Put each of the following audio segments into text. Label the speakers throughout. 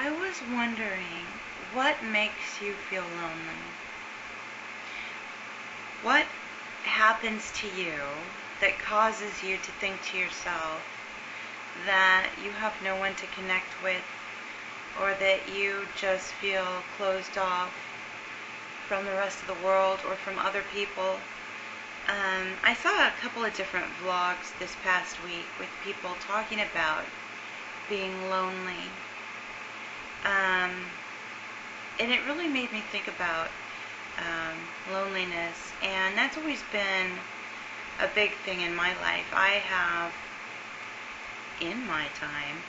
Speaker 1: I was wondering, what makes you feel lonely? What happens to you that causes you to think to yourself that you have no one to connect with, or that you just feel closed off from the rest of the world or from other people? I saw a couple of different vlogs this past week with people talking about being lonely. And it really made me think about loneliness, and that's always been a big thing in my life. I have, in my time,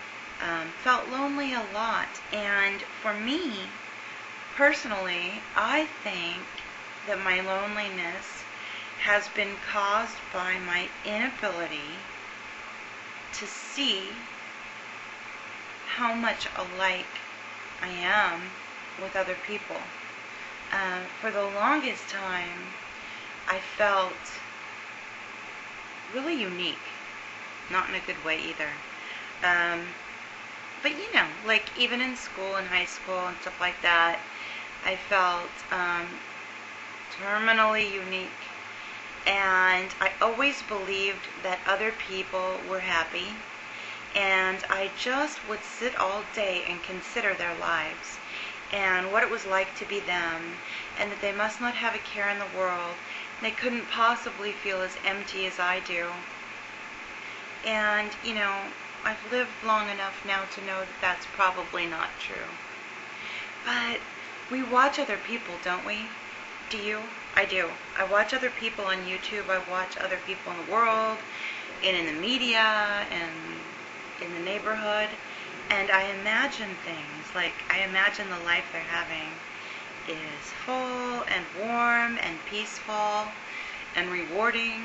Speaker 1: felt lonely a lot, and for me, personally, I think that my loneliness has been caused by my inability to see how much alike I am with other people. For the longest time, I felt really unique. Not in a good way either. But you know, like even in school, in high school and stuff like that, I felt terminally unique. And I always believed that other people were happy. And I just would sit all day and consider their lives and what it was like to be them, and that they must not have a care in the world. They couldn't possibly feel as empty as I do. And, you know, I've lived long enough now to know that that's probably not true. But we watch other people, don't we? Do you? I do. I watch other people on YouTube. I watch other people in the world, and in the media, and in the neighborhood. And I imagine things, like I imagine the life they're having is full and warm and peaceful and rewarding.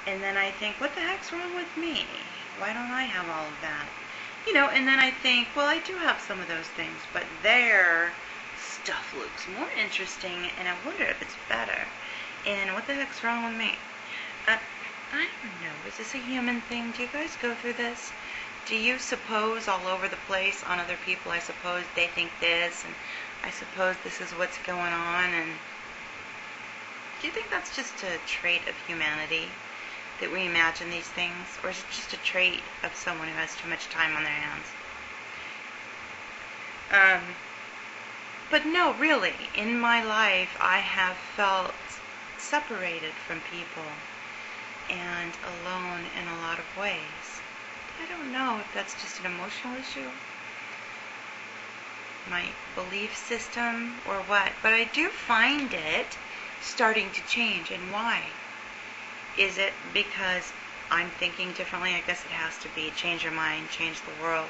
Speaker 1: And then I think, what the heck's wrong with me? Why don't I have all of that? You know, and then I think, well, I do have some of those things, but their stuff looks more interesting, and I wonder if it's better. And what the heck's wrong with me? I don't know. Is this a human thing? Do you guys go through this? Do you suppose all over the place on other people, I suppose they think this, and I suppose this is what's going on, and do you think that's just a trait of humanity, that we imagine these things, or is it just a trait of someone who has too much time on their hands? But no, really, in my life, I have felt separated from people and alone in a lot of ways. I don't know if that's just an emotional issue, my belief system, or what, but I do find it starting to change. And why? Is it because I'm thinking differently? I guess it has to be. Change your mind, change the world.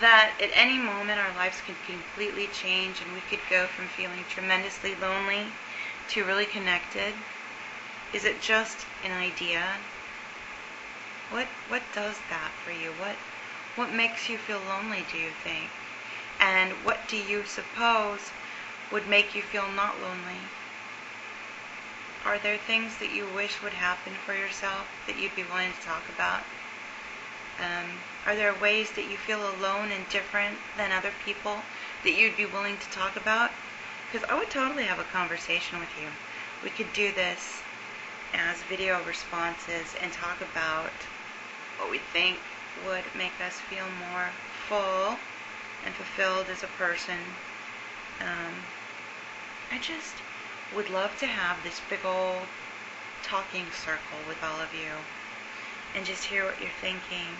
Speaker 1: That at any moment our lives could completely change, and we could go from feeling tremendously lonely to really connected. Is it just an idea? What does that for you? What makes you feel lonely, do you think? And what do you suppose would make you feel not lonely? Are there things that you wish would happen for yourself that you'd be willing to talk about? Are there ways that you feel alone and different than other people that you'd be willing to talk about? Because I would totally have a conversation with you. We could do this as video responses and talk about what we think would make us feel more full and fulfilled as a person. I just would love to have this big old talking circle with all of you and just hear what you're thinking.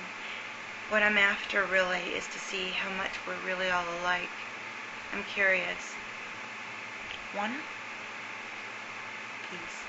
Speaker 1: What I'm after really is to see how much we're really all alike. I'm curious. Wanna? Peace.